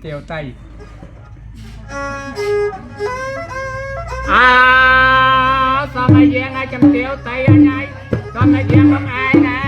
tiêu tay sao mày giang ai chăm tiêu tay anh ấy sao mày giang không ai nè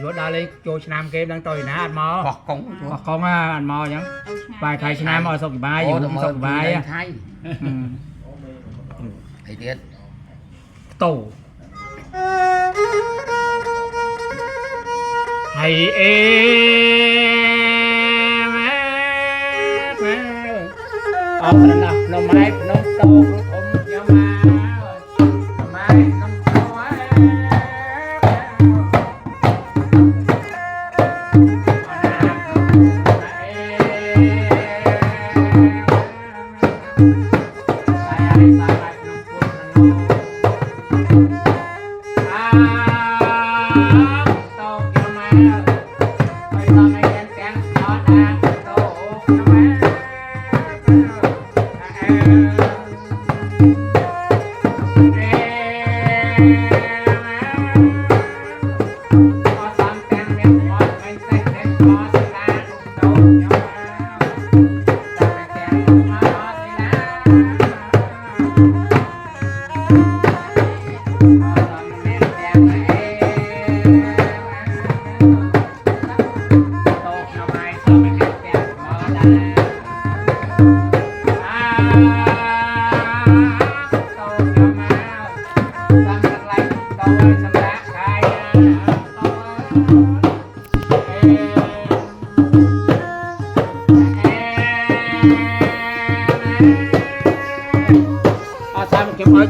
vô đa lên cho nam kia đang tôi nè anh mò hoặc con anh mò nhá bài thầy nam mò sọc bài gì cũng sọc bài á thầy tiết tổ thầy em nào nó mai nó to không nhau mà mai nó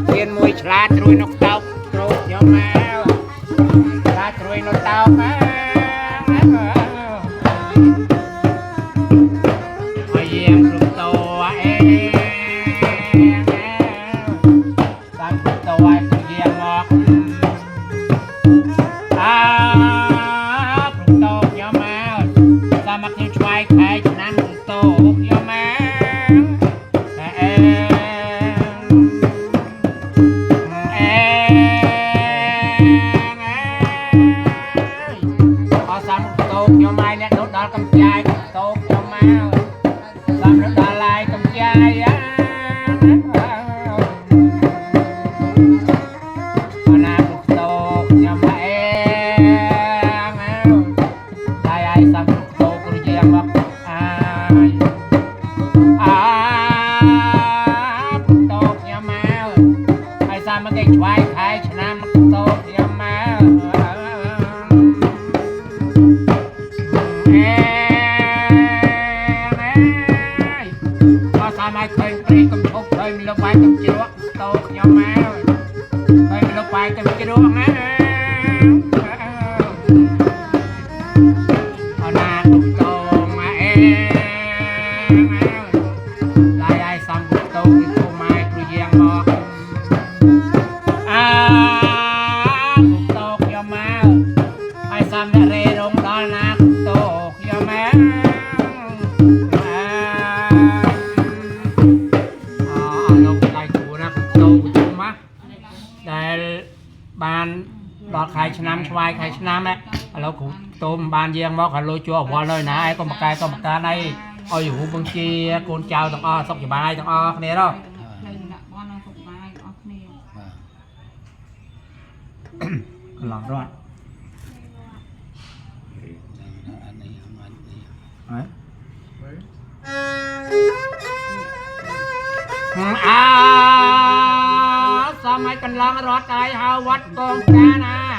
tiền mùi chả trôi nó tao trôi nhau mà chả trôi nó tao mà ôi em rụng tàu em sang rụng tàu ai cũng giang ngọt rụng tàu nhau mà ra mặt như choai khai năm rụng tàu nhau mà nhau mai nè đốt đỏ cầm chai tốt nhau mau làm đốt đỏ lại cầm chai á na phục tốt nhau mai ai ai làm phục tốt cứ giang mất ai phục tốt nhau mau ai sao mà cái choai khai năm tốt nhau mau mai khơi cây cầm chốt khơi mình lục bài cầm chìa đũa tô nhau máu khơi mình lục bài cầm chìa đũa má na lục tô mà lại ai xong lục tô thì tô mai cứ giang mò lục tô nhau máu ai xong đã rê rung đó na lục tô nhau máu ban đọt khai năm xoay khai năm đấy lâu cụ tôm ban giang móc khai lôi chua qua nơi nãy có một cái này ôi dụ bưng chi con chào tao o xong rồi bài tao o này đó lòng rồi sao mấy cần lăng rót ai hao vắt con cá na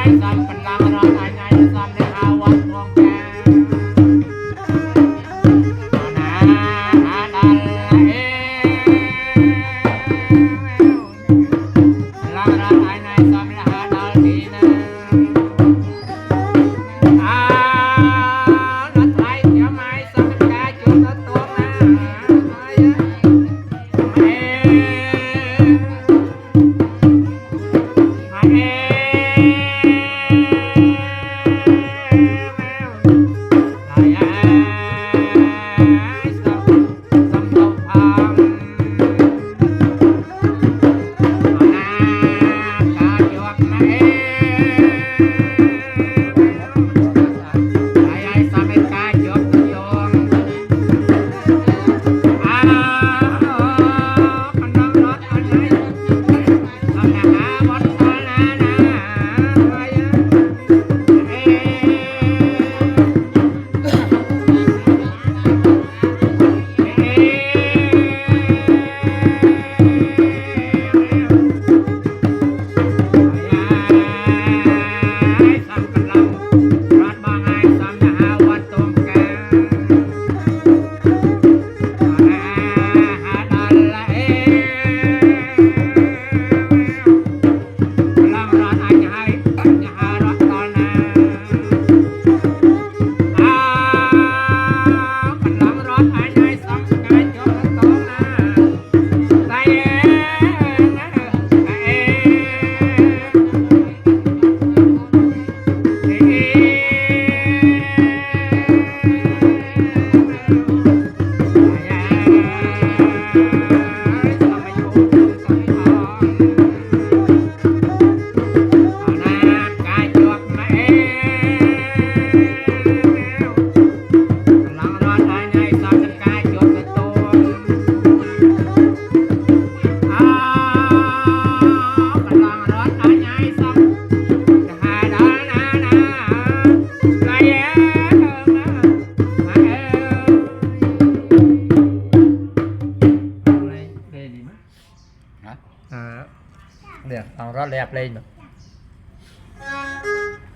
Hãy subscribe cho kênh Ghiền Mì Gõ để không bỏ lỡ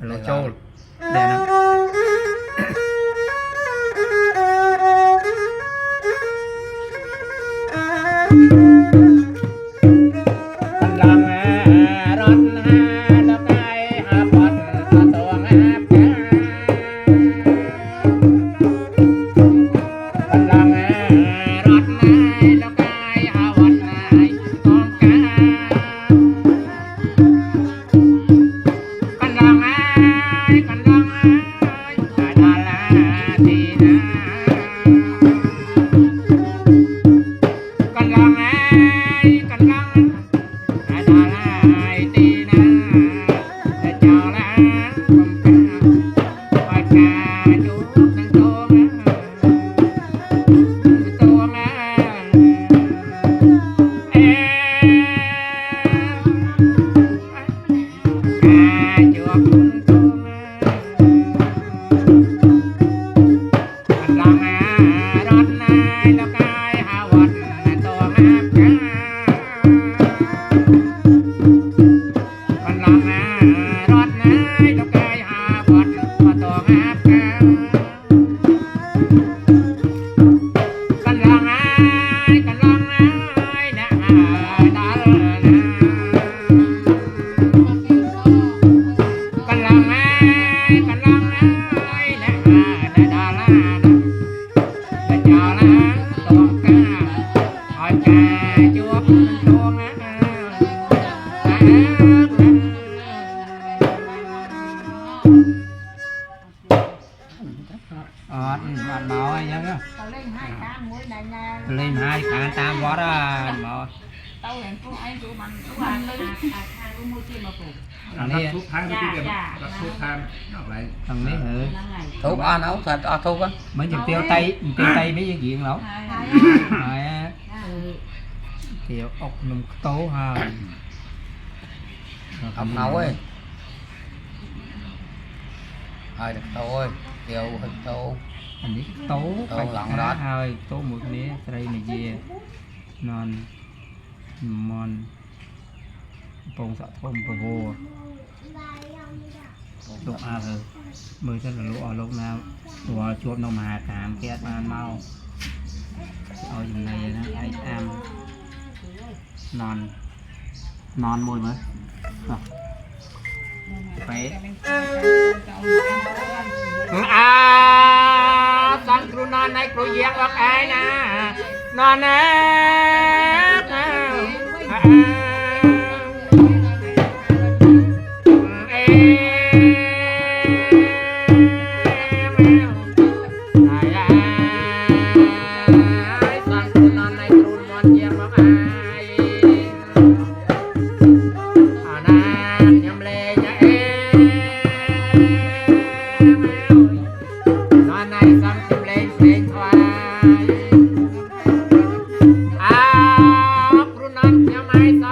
lô châu đây nè bạn nói nhá lên hai khán tam vót à mà thằng này thuốc thang cái gì thuốc thang thằng này hử thuốc ăn ấu thật thuốc á mấy chục tiêu tay mấy cái chuyện lắm thì ốc nung tố ha hầm nấu ấy được thôi tiêu hình tô anh ấy tố phải lặng đó hơi tố một nế đây này gì non mòn bông sọ thơm bồ bồ lúc à rồi mới rất là lúc nào và chuột nó mà cảm kia ăn mau ở vùng này nó ai ăn non môi mới phải sang kru non này kru giang bác ai nè non Hãy subscribe cho kênh Ghiền Mì Gõ để không bỏ lỡ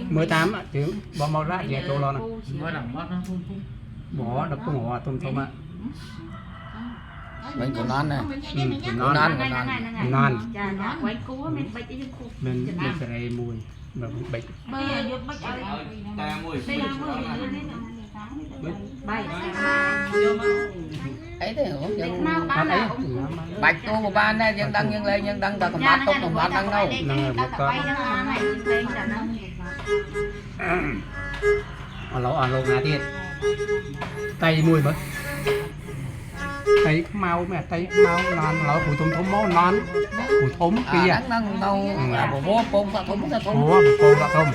18 á, chứ bỏ màu ra về chỗ lo nè. mới làm mất nó phun phun Bỏ đập cái ngõ tôm tôm á. Mình còn non này. Non non. Mình sẽ đây mùi mà bịch. Ấy thế không dân bạch tu của ban này dân đăng lên dân đăng ta còn mát tốt còn mát đăng đâu. Năng một con. Ở lỗ ngà tiệt. Tay mùi bớt. Tay mau mẹ tay mau non lỗ phụ thum máu non. Phụ thum kia. Đăng đâu là bộ bố phun ta thum ta thum. Ủa phun ta thum.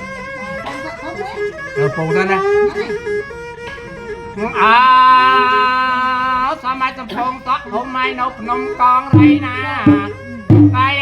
Rồi phun ra nè. Sao mai tụi phong tóc hôm mai nộp nông con đây nè đây Hãy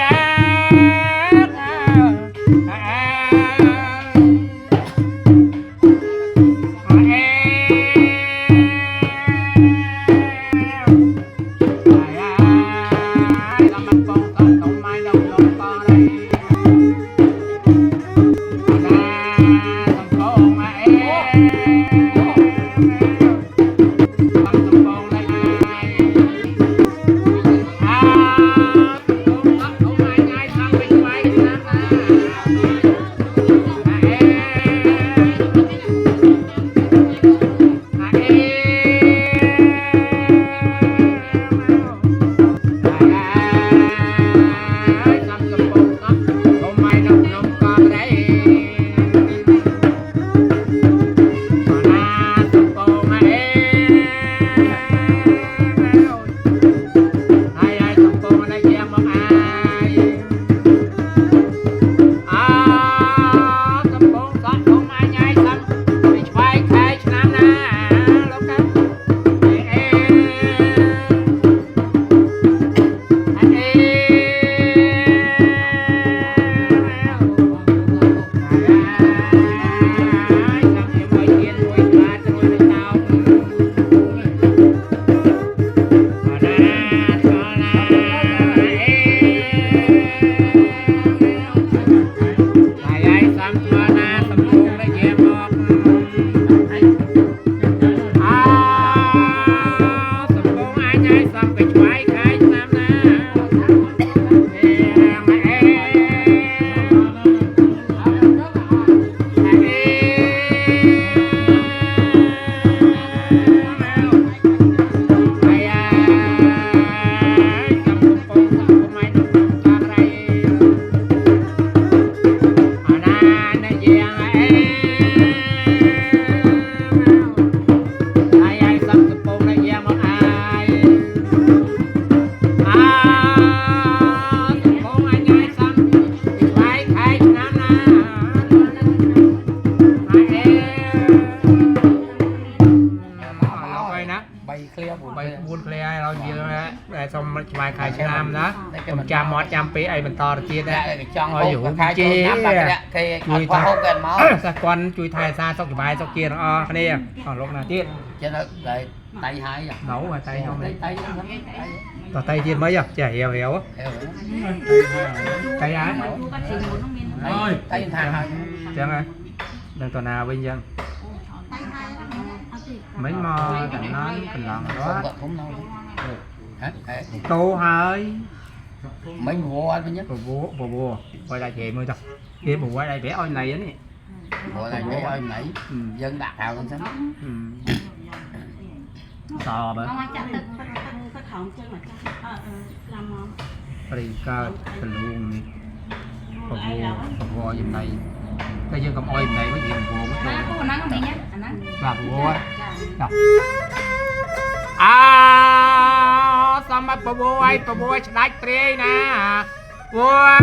bay clear ไปบุญเคลียร์เราเยอะนะแต่สมชายขายชนามนะผมจำมอดจำปีไอ้บรรทอจีนนะ trong hộp khai cho nắp bạc đấy thì Chui qua ta. hộp gần máu สักวันจุยไทยซาสกสบายสกเกียร์อ๋อคันนี้อ๋อลงนะจีน cho nó lại tay hai rồi เหนาไtay không tay đấy tayต่อไตจีนmới giờ chả hiểu hiểu tay á tay thằng chẳng à đang tuần nào bây giờ mấy mò đàn nói cần làm đó không đâu tô hơi mấy mùa anh phải nhất bùa quay lại chị mới đâu kia bùa quay lại bé ôi này ấy mùa này cái ơi nãy dân đặt hào con sắm sò bơ đi ca cần luôn bùa dùm này cái dân cầm ôi này mới gì bùa mới và bùa sao mà bùa ai đánh tre nè bùa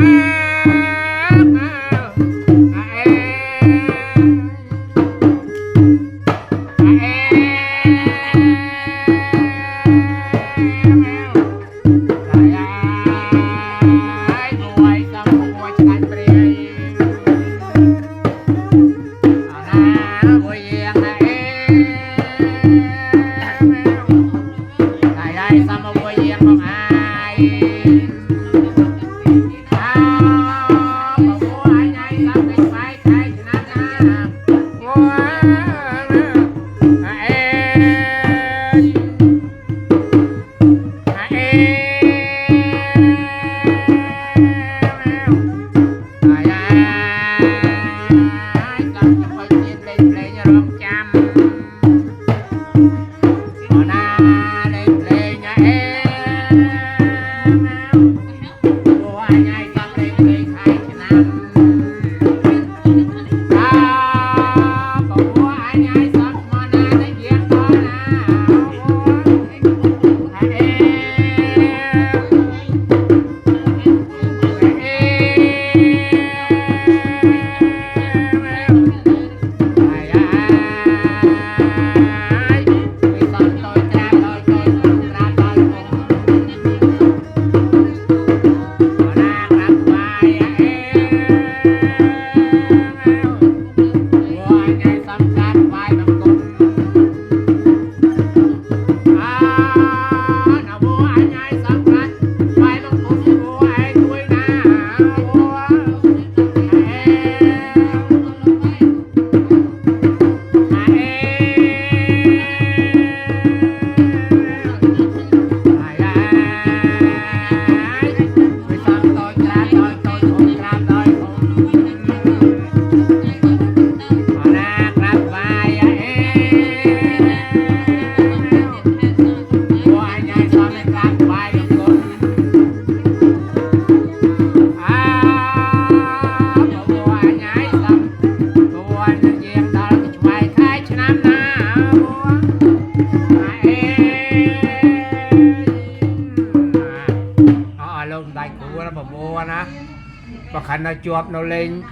nó chuột nó lên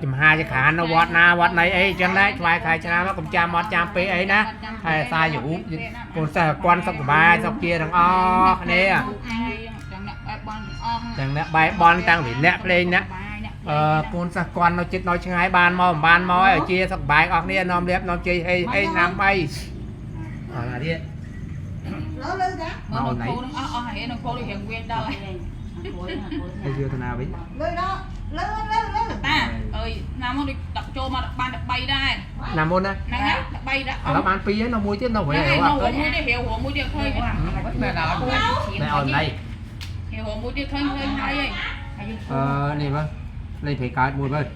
chùm hai cái khả nó vọt này ấy chẳng đấy xoay khai chả nó cũng cha mót cha pé ấy nè hay sai dụ còn sai quan sóc bài sóc kia thằng o nè chẳng nè bài bon tăng bị nẹp lên nè con sa quan nó chết nói chừng hai ban mò ở chia sóc bài ở nè nom đẹp nom chơi hay nam bay là đi màu này hay chưa thế nào vậy ta ơi nam đi tập cho mà ban tập bay đây nam môn đây bay đã nó bán pí nó mua chứ nó phải hiểu à mua đi hiểu hồ mua đi khơi này on đây hiểu hồ mua đi khơi hay này vâng đây phải cài mua bên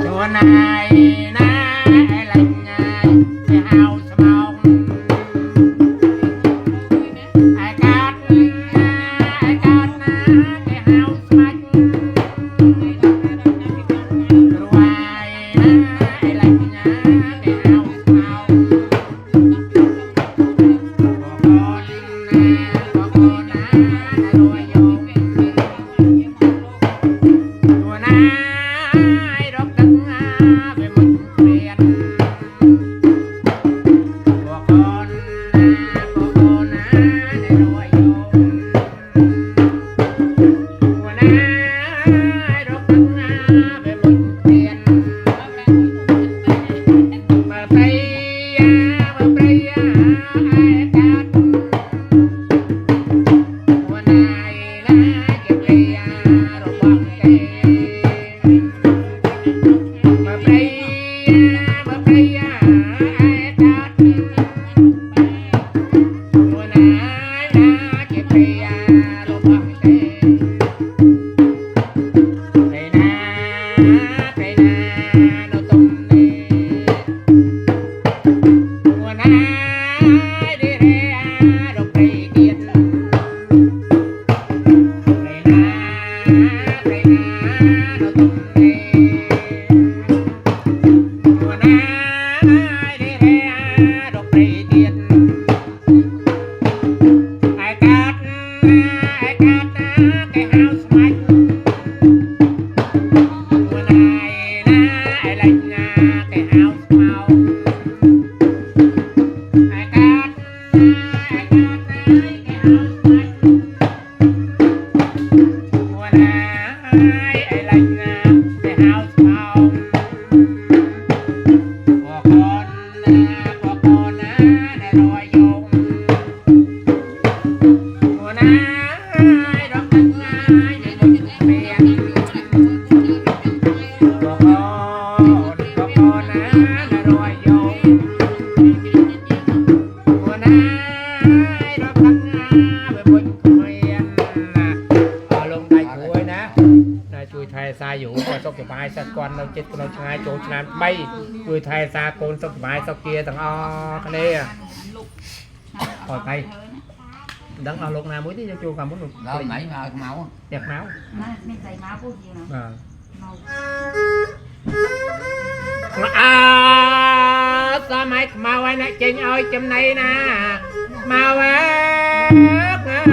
chỗ này nãy lạnh cái hao sông ai cắt cái hao sông rồi nãy lạnh cái hao sông con rồi vô ไอ้ไรนะไอ้เฮาส์เฮาบอกก่อนนะได้รอยยงหัวหน้าดอกตันงายในดงเปลี่ยนบอกก่อนนะได้รอยยงหัวหน้าดอกตันงายไปบนเกวียนเอาลงได้ช่วยนะជួយថែសាយុក៏សុខសប្បាយសិតគាត់នៅចិត្តក្នុងឆ្ងាយចូលឆ្នាំ3ជួយថែសាកូនសុខសប្បាយសុខជាទាំងអស់គ្នាអត់ទៅដឹងអស់លោកណាមួយទេចូលកាមុន rồi nãy mà máu đẹp máu មានស្អីមកពូជាណា បាទអើសម័យខ្មៅហើយអ្នកចេញឲ្យចំណៃណាមកអើ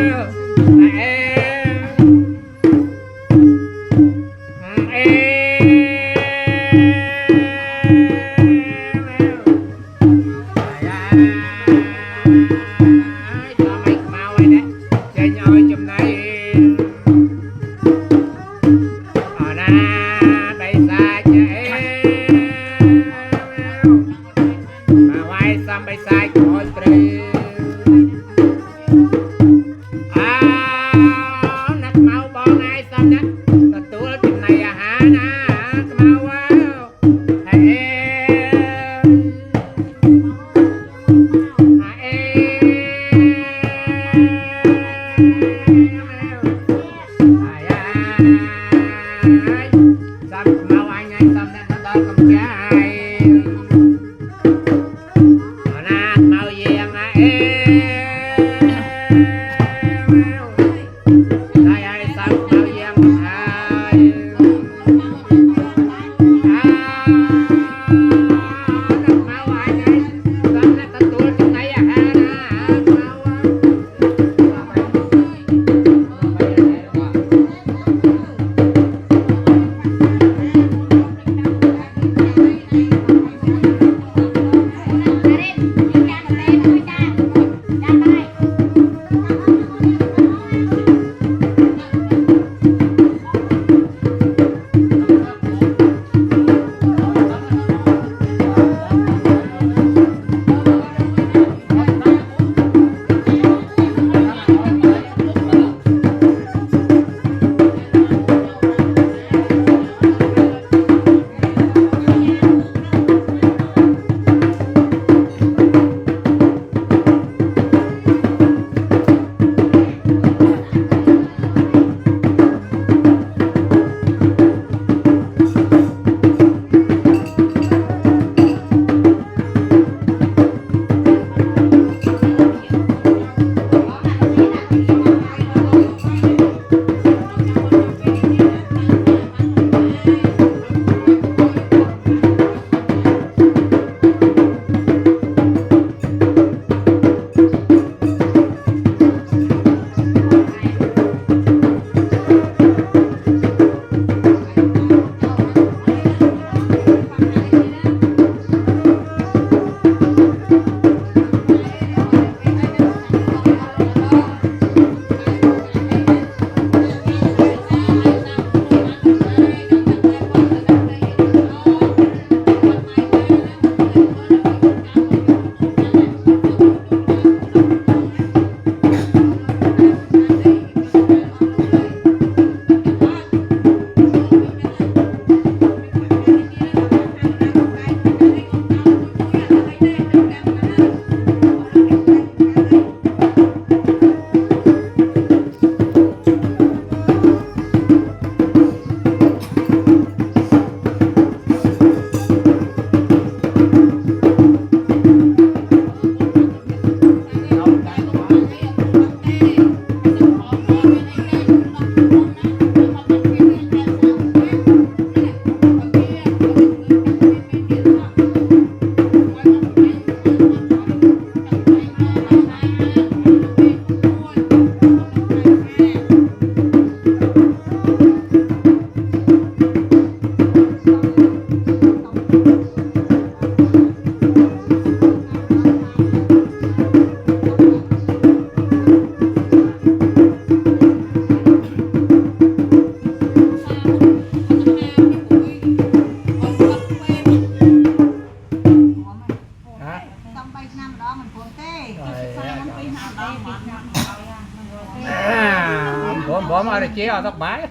tóc bái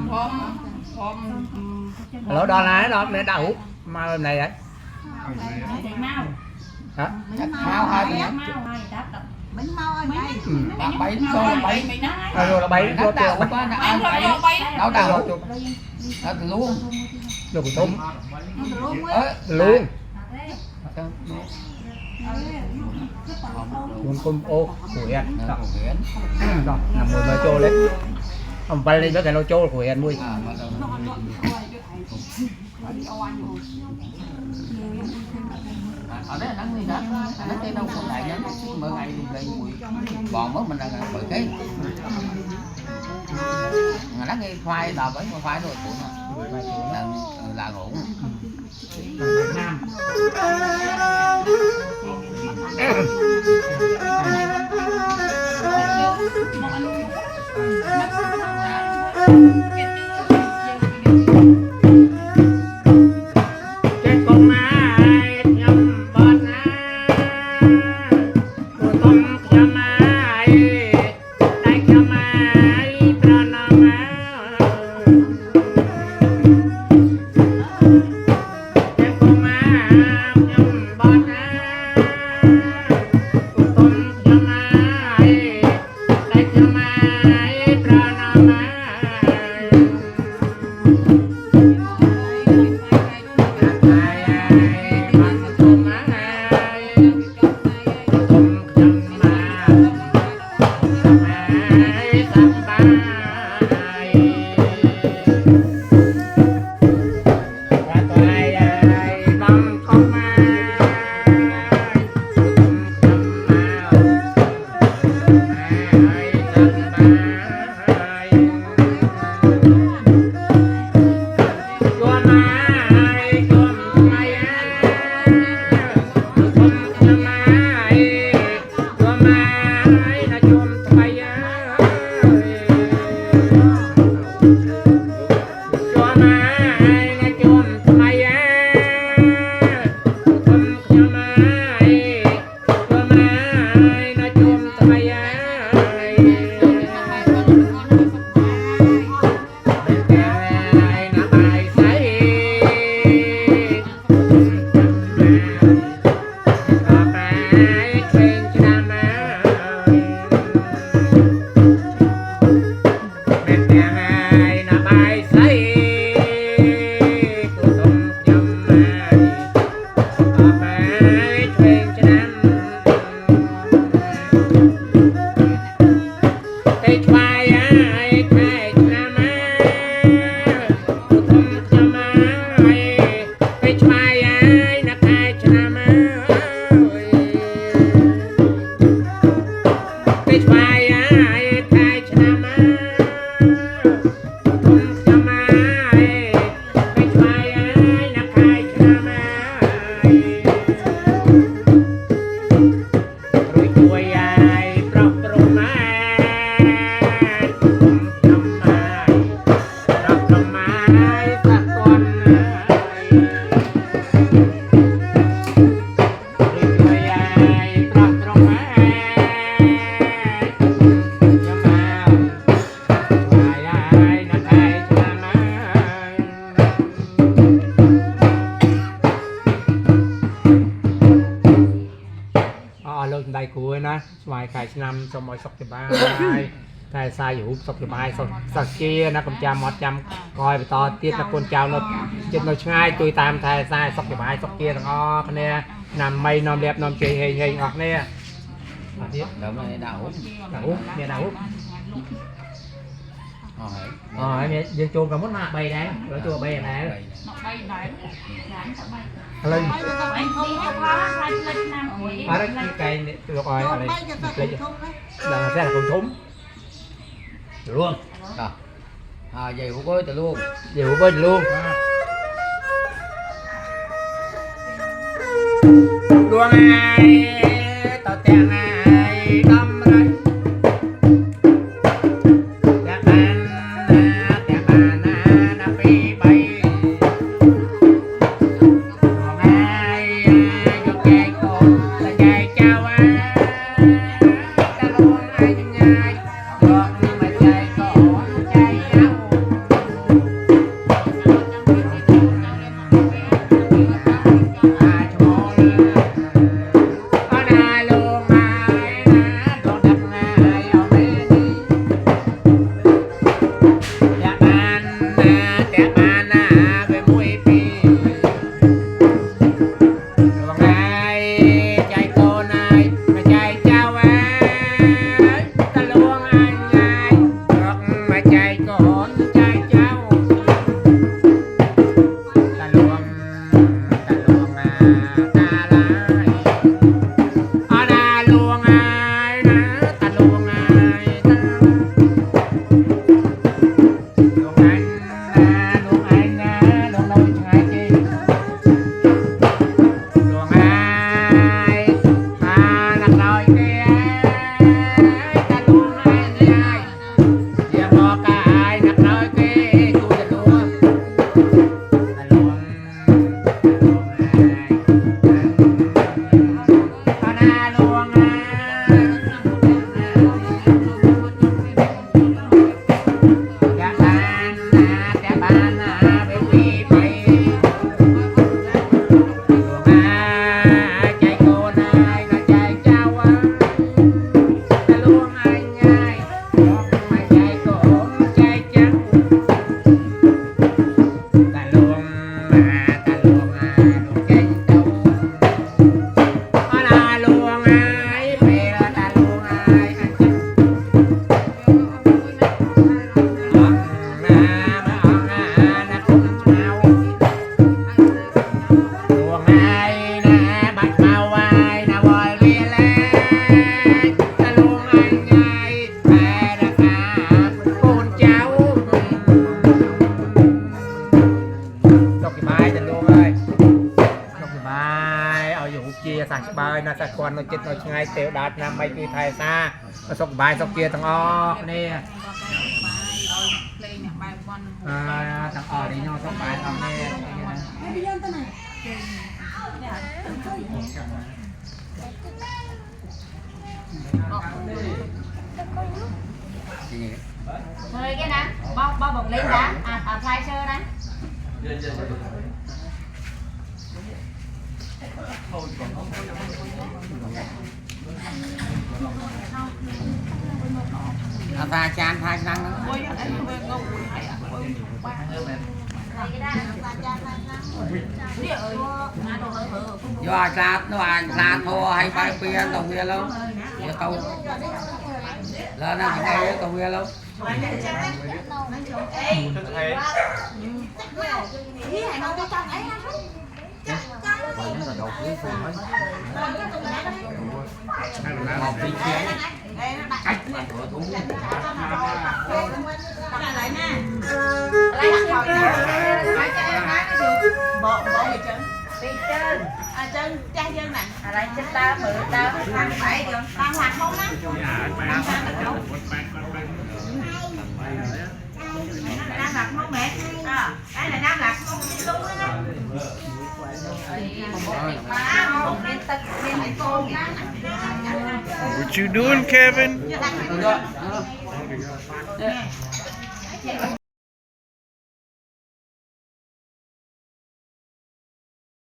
hôm lỗ đo này đó để đậu mà này đấy Chạy mau. hả mau hai Chạy bên mau hai đáp đập. bảy cho bảy mày nói rồi là bay nó cho đào tiêu quá nó anh ăn rồi bảy bay đâu đào nó từ luôn rồi của tôm ơi luôn luôn con ô của em đó đó nằm ngồi mà trôi lên ông bay lên với cái nó trôi của em nuôi ở đây nắng đi đó nó cái đâu không đại nhá mưa ngày đây mùi bòn mất mình đang bởi cái nó nghe khoai đào với khoai rồi của nó là ngủ Nam cái con ai nhầm bớt na của tôm nhầm ai tay nhầm ai pra nam cái con ai nhầm bớt na của tôm nhầm ai tay nhầm ai pra namដៃគួយណាស្វាយខែឆ្នាំសូមឲ្យសុខសប្បាយតែសាយរូបសុខសប្បាយសុខជាណាកុំចាំមកចាំក្រោយបន្តទៀតណាកូនចៅនៅចិត្តនៅឆ្ងាយជួយតាមថែសាយសុខសប្បាយសុខជាទាំងអស់គ្នាណាំមីនាំលៀបនាំជ័យហេងហេងអស់គ្នាអត់ទៀតដល់នេះដាក់ហូបមានដាក់ហូបហើយយើងចូលក៏មុនណា3ដែរrồiចូល3ដែរbay đấy ឥឡូវ Anh không có khóa hai lần năm cuối. អត់គេកែលោកឲ្យអីផ្លេចដល់តែកូនធំluôn đó về hút ơi từ luôn về hút ơi luôn luôn ai tao tiền ai đâm đây đẹp anh na phi bay luôn ai vô cây cồn là cây chào ai ta luôn ai nhai luôn mà cây cồn bài na sạch quan nó chết nó ngay tiểu đạt năm mấy cái thay xa nó sọc bài sọc kia thằng o nè thằng o đi nhau sọc bài thằng nè Thôi cái nè, bao bọc lên đã, fly sơ đó. Pha chan pha năng do là thua hay phải bia tàu bia luôn tàu lên nó hay tàu bia luôn Chân cha dân nè, lại chân ta bự ta ăn phải được, ta hoạt không á? Nam lạc không mẹ? Cái này nam lạc không luôn á. What you doing, Kevin?